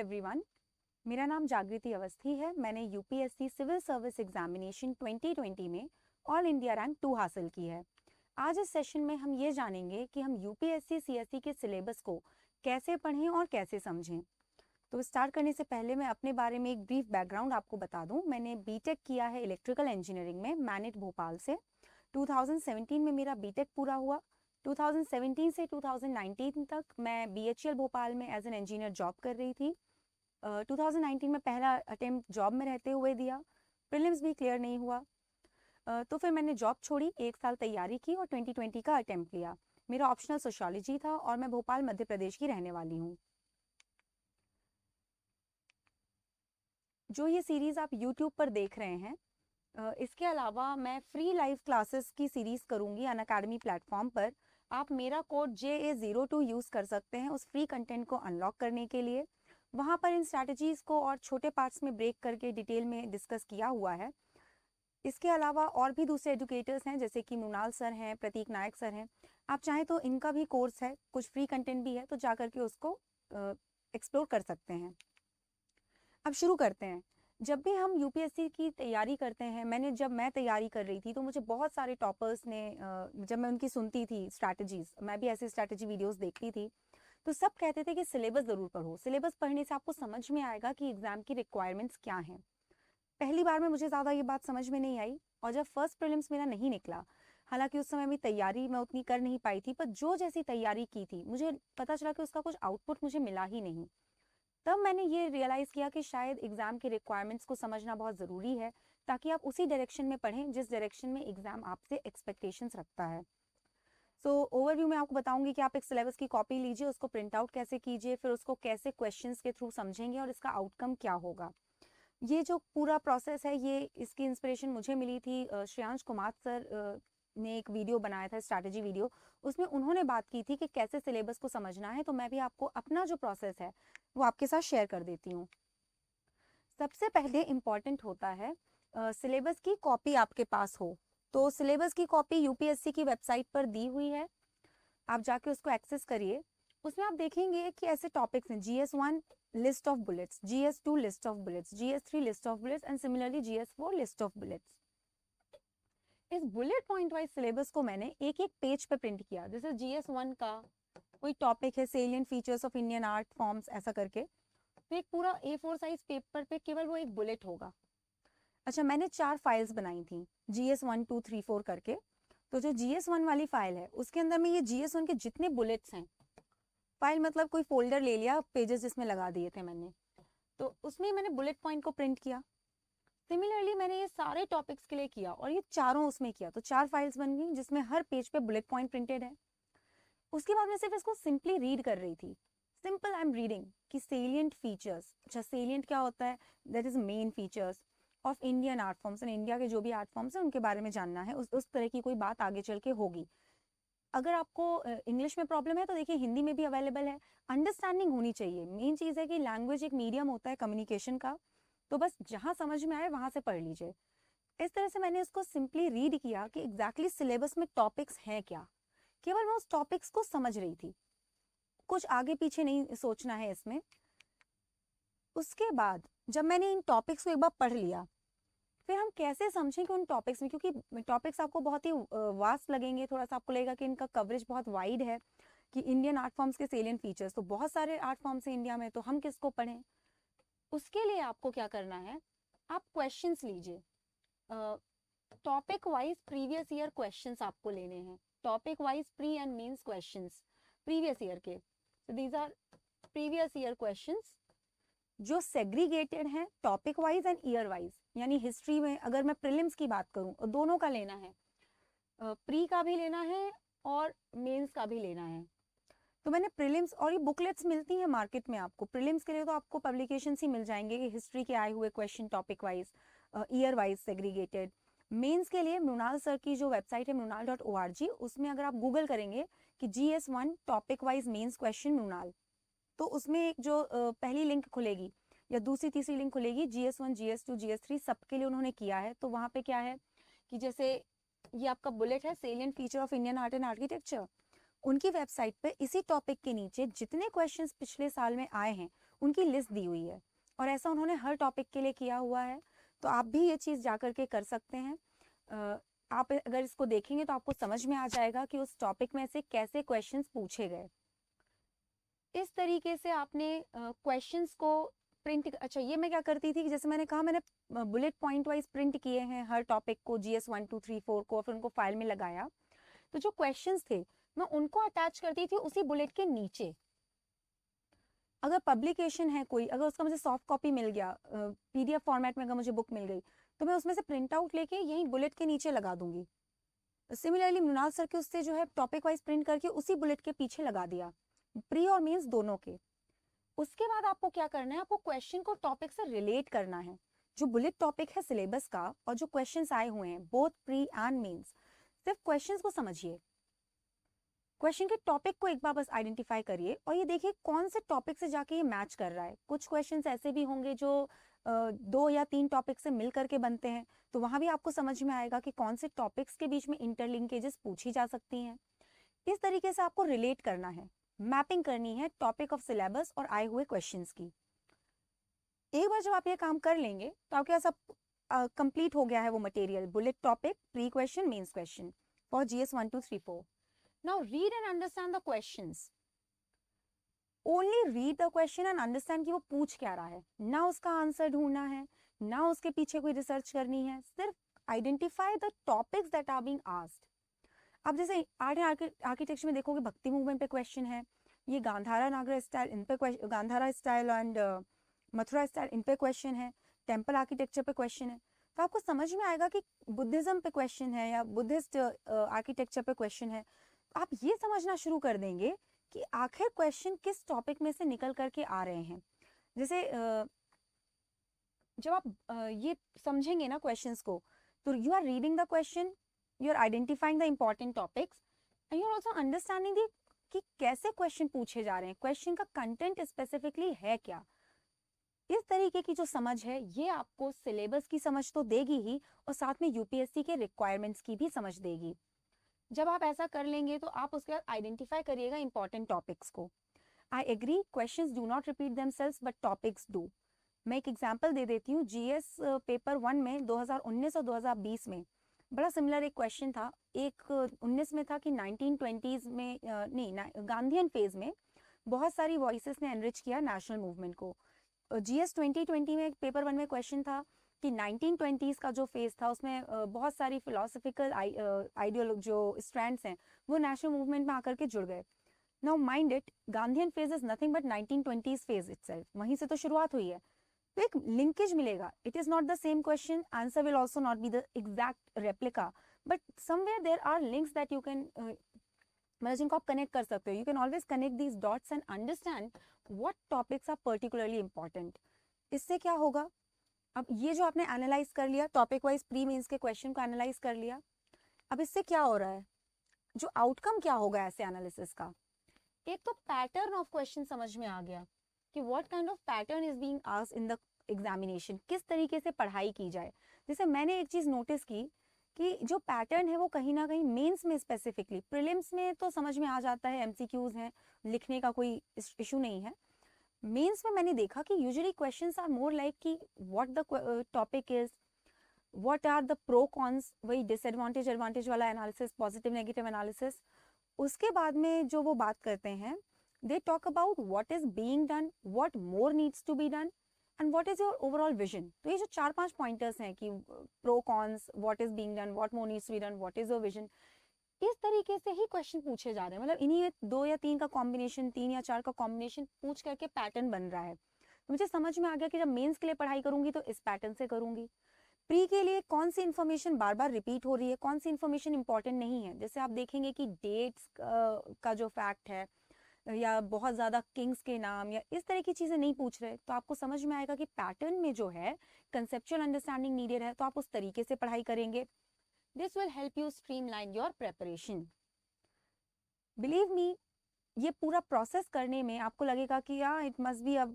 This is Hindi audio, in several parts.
एवरीवन, मेरा नाम जागृति अवस्थी है। मैंने यूपीएससी सिविल सर्विस एग्जामिनेशन 2020 में ऑल इंडिया रैंक 2 हासिल की है। आज इस सेशन में हम ये जानेंगे कि हम यूपीएससी सीएसई के सिलेबस को कैसे पढ़ें और कैसे समझें। तो स्टार्ट करने से पहले मैं अपने बारे में एक ब्रीफ बैकग्राउंड आपको बता दूं। मैंने बीटेक किया है इलेक्ट्रिकल इंजीनियरिंग में मैनेट भोपाल से। 2017 में मेरा बीटेक पूरा हुआ। 2017 से 2019 तक मैं बीएचईएल भोपाल में एज एन इंजीनियर जॉब कर रही थी। 2019 में पहला अटेम्प्ट जॉब में रहते हुए दिया, प्रीलिम्स भी क्लियर नहीं हुआ। तो फिर मैंने जॉब छोड़ी, 1 साल तैयारी की और 2020 का अटेम्प्ट लिया। मेरा ऑप्शनल सोशियोलॉजी था और मैं भोपाल मध्य प्रदेश की रहने वाली हूँ। जो ये सीरीज़ आप यूट्यूब पर देख रहे हैं, इसके अलावा मैं फ्री लाइव क्लासेस की सीरीज़ करूँगी अनअकैडमी प्लेटफॉर्म पर। आप मेरा कोड JA02 यूज़ कर सकते हैं उस फ्री कंटेंट को अनलॉक करने के लिए। वहाँ पर इन स्ट्रैटेजीज़ को और छोटे पार्ट्स में ब्रेक करके डिटेल में डिस्कस किया हुआ है। इसके अलावा और भी दूसरे एजुकेटर्स हैं, जैसे कि मृणाल सर हैं, प्रतीक नायक सर हैं। आप चाहें तो इनका भी कोर्स है, कुछ फ्री कंटेंट भी है, तो जा करके उसको एक्सप्लोर कर सकते हैं। अब शुरू करते हैं। जब भी हम यूपीएससी की तैयारी करते हैं, जब मैं तैयारी कर रही थी तो मुझे बहुत सारे टॉपर्स ने, जब मैं उनकी सुनती थी स्ट्रैटेजीज, मैं भी ऐसे स्ट्रैटेजी वीडियोस देखती थी, तो सब कहते थे कि सिलेबस ज़रूर पढ़ो। सिलेबस पढ़ने से आपको समझ में आएगा कि एग्ज़ाम की रिक्वायरमेंट्स क्या हैं। पहली बार में मुझे ज़्यादा ये बात समझ में नहीं आई, और जब फर्स्ट प्रीलिम्स मेरा नहीं निकला, हालांकि उस समय भी तैयारी मैं उतनी कर नहीं पाई थी, पर जो जैसी तैयारी की थी मुझे पता चला कि उसका कुछ आउटपुट मुझे मिला ही नहीं। तब मैंने ये रियलाइज़ किया कि शायद एग्ज़ाम के रिक्वायरमेंट्स को समझना बहुत ज़रूरी है, ताकि आप उसी डायरेक्शन में पढ़ें जिस डायरेक्शन में एग्ज़ाम आपसे एक्सपेक्टेशंस रखता है। सो ओवरव्यू में आपको बताऊंगी कि आप एक सिलेबस की कॉपी लीजिए, उसको प्रिंट आउट कैसे कीजिए, फिर उसको कैसे क्वेश्चंस के थ्रू समझेंगे और इसका आउटकम क्या होगा। ये जो पूरा प्रोसेस है, ये इसकी इंस्पिरेशन मुझे मिली थी श्रेयांश कुमार सर ने एक वीडियो बनाया था, स्ट्रैटेजी वीडियो। उसमें उन्होंने बात की थी कि कैसे सिलेबस को समझना है, तो मैं भी आपको अपना जो प्रोसेस है वो आपके साथ शेयर कर देती हूँ। सबसे पहले इम्पॉर्टेंट होता है सिलेबस की कॉपी आपके पास हो। तो सिलेबस की कॉपी यूपीएससी की वेबसाइट पर दी हुई है, आप जाके उसको एक्सेस करिए। उसमें आप देखेंगे कि ऐसे टॉपिक्स हैं: GS1 list of bullets, GS2 list of bullets, GS3 list of bullets and similarly GS4 list of bullets. इस बुलेट पॉइंट वाइज सिलेबस को मैंने एक एक पेज पे प्रिंट किया। जैसे GS1 का कोई टॉपिक है, salient features of Indian art forms, ऐसा करके, तो एक पूरा A4 साइज पेपर पे केवल वो एक बुलेट होगा। अच्छा, मैंने 4 फाइल्स बनाई थी GS1 2 3 4 करके। तो जो GS1 वाली फाइल है उसके अंदर में ये GS1 के जितने बुलेट्स हैं, फाइल मतलब कोई फोल्डर ले लिया, पेजेस जिसमें लगा दिए थे मैंने, तो उसमें मैंने बुलेट पॉइंट को प्रिंट किया। सिमिलरली मैंने ये सारे टॉपिक्स के लिए किया और ये चारों उसमें किया, तो 4 फाइल्स बन गई जिसमें हर पेज पे बुलेट पॉइंट प्रिंटेड है। उसके बाद मैं सिर्फ इसको सिंपली रीड कर रही थी। सिंपल आई एम रीडिंग कि सेलिएंट फीचर्स। अच्छा, सेलिएंट क्या होता है? That is main features of Indian art forms, and India के जो भी आर्ट फॉर्म्स हैं उनके बारे में जानना है। उस तरह की कोई बात आगे चल के होगी। अगर आपको इंग्लिश में प्रॉब्लम है तो देखिए हिंदी में भी अवेलेबल है। अंडरस्टैंडिंग होनी चाहिए। मेन चीज़ है कि लैंग्वेज एक मीडियम होता है कम्युनिकेशन का, तो बस जहाँ समझ में आए वहाँ से पढ़ लीजिए। इस तरह से मैंने इसको सिंपली रीड किया कि एग्जैक्टली सिलेबस में टॉपिक्स हैं क्या। केवल मैं उस टॉपिक्स को समझ रही थी, कुछ आगे पीछे नहीं सोचना है इसमें। उसके बाद जब मैंने इन टॉपिक्स को एक बार पढ़ लिया, फिर हम कैसे समझें कि उन टॉपिक्स में, क्योंकि टॉपिक्स आपको बहुत ही वास्ट लगेंगे, थोड़ा सा आपको लगेगा कि इनका कवरेज बहुत वाइड है, कि इंडियन आर्ट फॉर्म्स के सेलिएंट फीचर्स, तो बहुत सारे आर्ट फॉर्म्स हैं इंडिया में, तो हम किसको पढ़ें। उसके लिए आपको क्या करना है, आप क्वेश्चंस लीजिए। Topic wise previous year questions आपको लेने हैं। Topic wise pre and mains questions previous year के। So these are previous year questions जो सेग्रीगेटेड हैं topic wise and year wise. यानी हिस्ट्री में अगर मैं प्रीलिम्स की बात करूं, दोनों का लेना है, प्री का भी लेना है और मेंस का भी लेना है। तो मैंने प्रीलिम्स, और ये बुकलेट्स मिलती हैं मार्केट में आपको प्रीलिम्स के लिए, तो आपको पब्लिकेशंस ही मिल जाएंगे कि हिस्ट्री के आए हुए question topic wise, year wise segregated. Mains के लिए मृणाल सर की जो वेबसाइट है mrunal.org, उसमें अगर आप गूगल करेंगे कि GS1 topic wise mains question Mrunal, तो उसमें एक जो पहली लिंक खुलेगी या दूसरी तीसरी लिंक खुलेगी, GS1 GS2 GS3 सबके लिए उन्होंने किया है। तो वहाँ पे क्या है कि जैसे ये आपका बुलेट है, salient feature of Indian art and architecture, उनकी वेबसाइट पे इसी टॉपिक के नीचे जितने क्वेश्चंस पिछले साल में आए हैं उनकी लिस्ट दी हुई है, और ऐसा उन्होंने हर टॉपिक के लिए किया हुआ है। तो आप भी ये चीज़ जा करके कर सकते हैं। आप अगर इसको देखेंगे तो आपको समझ में आ जाएगा कि उस टॉपिक में से कैसे क्वेश्चंस पूछे गए। इस तरीके से आपने क्वेश्चंस को प्रिंट, अच्छा ये मैं क्या करती थी कि जैसे मैंने कहा, मैंने बुलेट पॉइंट वाइज प्रिंट किए हैं हर टॉपिक को, GS 1 2 3 4 को, और फिर उनको फाइल में लगाया। तो जो क्वेश्चंस थे मैं उनको अटैच करती थी उसी बुलेट के नीचे। अगर पब्लिकेशन है कोई, अगर उसका मुझे सॉफ्ट कॉपी मिल गया, PDF फॉर्मेट में अगर मुझे बुक मिल गई, तो मैं उसमें से प्रिंट आउट लेके यहीं बुलेट के नीचे लगा दूंगी। सिमिलरली मृणाल सर के उससे जो है टॉपिक वाइज प्रिंट करके उसी बुलेट के पीछे लगा दिया, प्री और मेंस दोनों के। उसके बाद आपको क्या करना है, आपको क्वेश्चन को टॉपिक से रिलेट करना है। जो बुलेट टॉपिक है सिलेबस का और जो क्वेश्चंस आए हुए हैं बोथ प्री एंड मेंस, सिर्फ क्वेश्चंस को समझिए, क्वेश्चन के टॉपिक को एक बार बस आइडेंटिफाई करिए और ये देखिए कौन से टॉपिक से जाके ये मैच कर रहा है। कुछ क्वेश्चंस ऐसे भी होंगे जो 2 या 3 टॉपिक से मिल करके बनते हैं, तो वहां भी आपको समझ में आएगा कि कौन से टॉपिक्स के बीच में इंटरलिंकेजेस पूछी जा सकती हैं। इस तरीके से आपको रिलेट करना है, मैपिंग करनी है टॉपिक ऑफ सिलेबस और आए हुए क्वेश्चंस की। एक बार जब आप ये काम कर लेंगे तो आपके पास अब कंप्लीट हो गया है वो material, bullet topic, pre question, mains question for GS 1 2 3 4। Now read and understand the questions. Only read the question and understand कि वो पूछ क्या रहा है, ना उसका आंसर ढूंढना है, ना उसके पीछे कोई रिसर्च करनी है, सिर्फ identify the topics that are being asked. अब जैसे आर्ट एंड आर्किटेक्चर में देखोगे भक्ति मूवमेंट पे क्वेश्चन है, ये गांधारा नागरा स्टाइल इन पे, Gandhara style and Mathura style इन पे क्वेश्चन है, टेम्पल आर्किटेक्चर पे क्वेश्चन है। तो आपको समझ में आएगा कि बुद्धिज्म पे क्वेश्चन है या बुद्धिस्ट आर्किटेक्चर पे क्वेश्चन है। आप ये समझना शुरू कर देंगे कि आखिर क्वेश्चन किस टॉपिक में से निकल करके आ रहे हैं। जैसे जब आप ये समझेंगे ना क्वेश्चंस को, तो you are reading the question, you are identifying the important topics and you are also understanding the कि कैसे क्वेश्चन पूछे जा रहे हैं, क्वेश्चन का कंटेंट स्पेसिफिकली है क्या। इस तरीके की जो समझ है ये आपको सिलेबस की समझ तो देगी ही, और साथ में UPSC के रिक्वायरमेंट्स की भी समझ देगी। जब आप ऐसा कर लेंगे तो आप उसके बाद आइडेंटिफाई करिएगा इंपॉर्टेंट टॉपिक्स को। I agree, questions do not repeat themselves but topics do. मैं एक एग्जांपल दे देती हूँ। GS पेपर 1 में 2019 और 2020 में बड़ा सिमिलर एक क्वेश्चन था। एक 19 में था कि 1920s में गांधीयन फेज में बहुत सारी वॉइसेस ने एनरिच किया नेशनल मूवमेंट को। GS 2020 में पेपर 1 में क्वेश्चन था कि 1920s का जो फेज था उसमें बहुत सारी फिलोसफिकल आइडियोलॉजी जो स्ट्रैंड्स हैं वो नेशनल मूवमेंट में आकर के जुड़ गए। Now mind it, Gandhian phase is nothing but 1920s phase itself, वहीं से तो शुरुआत हुई है, तो एक लिंकेज मिलेगा। It is not the same question, answer will also not be the exact replica, but somewhere there are links that you can, मतलब जिनको आप कनेक्ट कर सकते हो। You can always connect these dots and understand what topics are particularly important. इससे क्या होगा, अब ये जो आपने एनालाइज कर लिया टॉपिक वाइज प्री मेंस के क्वेश्चन को एनालाइज कर लिया, अब इससे क्या हो रहा है, जो आउटकम क्या होगा ऐसे एनालिसिस का। एक तो पैटर्न ऑफ क्वेश्चन समझ में आ गया कि what kind of pattern is being asked in the examination, किस तरीके से पढ़ाई की जाए। जैसे मैंने एक चीज नोटिस की कि जो पैटर्न है वो कहीं ना कहीं मेंस में स्पेसिफिकली, प्रीलिम्स में तो समझ में आ जाता है, MCQs हैं, लिखने का कोई इशू नहीं है। मेंस में मैंने देखा कि usually questions are more like कि what the topic is, what are the pro cons, वही डिसएडवांटेज एडवांटेज वाला एनालिसिस, पॉजिटिव नेगेटिव एनालिसिस। उसके बाद में जो वो बात करते हैं, they talk about what is being done, what more needs to be done and what is your overall vision. तो ये जो 4-5 पॉइंटर्स हैं कि pro cons, what is being done, what more needs to be done, what is your vision, इस तरीके से ही क्वेश्चन पूछे जा रहे हैं। मतलब इन्हीं 2 या 3 का कॉम्बिनेशन, 3 या 4 का कॉम्बिनेशन पूछ करके पैटर्न बन रहा है। तो मुझे समझ में आ गया कि जब मेंस के लिए पढ़ाई करूंगी तो इस पैटर्न से करूंगी। प्री के लिए कौन सी इन्फॉर्मेशन बार बार रिपीट हो रही है, कौन सी इन्फॉर्मेशन इंपॉर्टेंट नहीं है। जैसे आप देखेंगे कि डेट्स का जो फैक्ट है या बहुत ज़्यादा किंग्स के नाम या इस तरह की चीज़ें नहीं पूछ रहे, तो आपको समझ में आएगा कि पैटर्न में जो है कंसेप्चुअल अंडरस्टैंडिंग नीडेड है, तो आप उस तरीके से पढ़ाई करेंगे। This will help you streamline your preparation. Believe me, ये पूरा प्रोसेस करने में आपको लगेगा कि या it must be a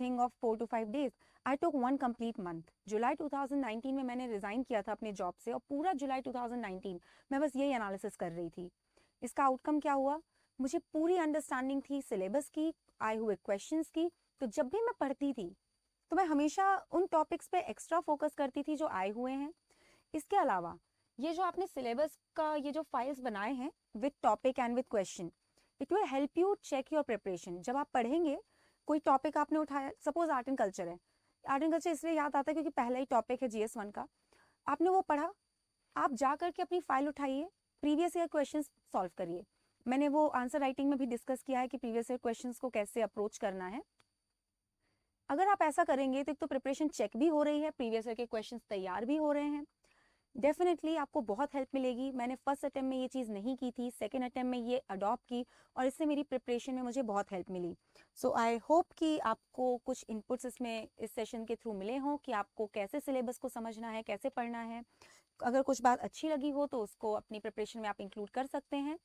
thing of 4 to 5 days। I took 1 complete month। जुलाई 2019 में मैंने रिजाइन किया था अपने जॉब से और पूरा जुलाई 2019 मैं बस यही एनालिसिस कर रही थी। इसका आउटकम क्या हुआ, मुझे पूरी अंडरस्टैंडिंग थी सिलेबस की, आए हुए क्वेश्चंस की, तो जब भी मैं पढ़ती थी तो मैं हमेशा उन टॉपिक्स पे एक्स्ट्रा फोकस करती थी जो आए हुए हैं। इसके अलावा ये जो आपने सिलेबस का ये जो फाइल्स बनाए हैं with topic and with question, it will help you check your preparation. जब आप पढ़ेंगे, कोई टॉपिक आपने उठाया, सपोज आर्ट एंड कल्चर है, आर्ट एंड कल्चर इसलिए याद आता है क्योंकि पहला ही टॉपिक है GS1 का, आपने वो पढ़ा, आप जा करके अपनी फाइल उठाइए, प्रीवियस ईयर क्वेश्चंस सॉल्व करिए। मैंने वो आंसर राइटिंग में भी डिस्कस किया है कि प्रीवियस ईयर क्वेश्चंस को कैसे अप्रोच करना है। अगर आप ऐसा करेंगे तो एक तो प्रिपरेशन चेक भी हो रही है, प्रीवियस ईयर के क्वेश्चंस तैयार भी हो रहे हैं, डेफिनेटली आपको बहुत हेल्प मिलेगी। मैंने फर्स्ट अटेम्प्ट में ये चीज़ नहीं की थी, सेकेंड अटेम्प्ट में ये अडॉप्ट की और इससे मेरी प्रिपरेशन में मुझे बहुत help milli. So I hope कि आपको कुछ इनपुट्स इसमें इस सेशन के थ्रू मिले हों कि आपको कैसे सिलेबस को समझना है, कैसे पढ़ना है। अगर कुछ बात अच्छी लगी हो तो उसको अपनी प्रिपरेशन में आप इंक्लूड कर सकते हैं।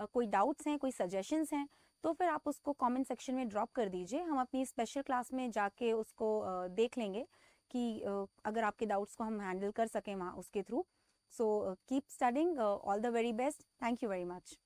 कोई डाउट्स हैं, कोई सजेशंस हैं तो फिर आप उसको कमेंट सेक्शन में ड्रॉप कर दीजिए। हम अपनी स्पेशल क्लास में जाके उसको देख लेंगे कि अगर आपके डाउट्स को हम हैंडल कर सकें वहाँ उसके through. So keep studying, all the very best, thank you very much.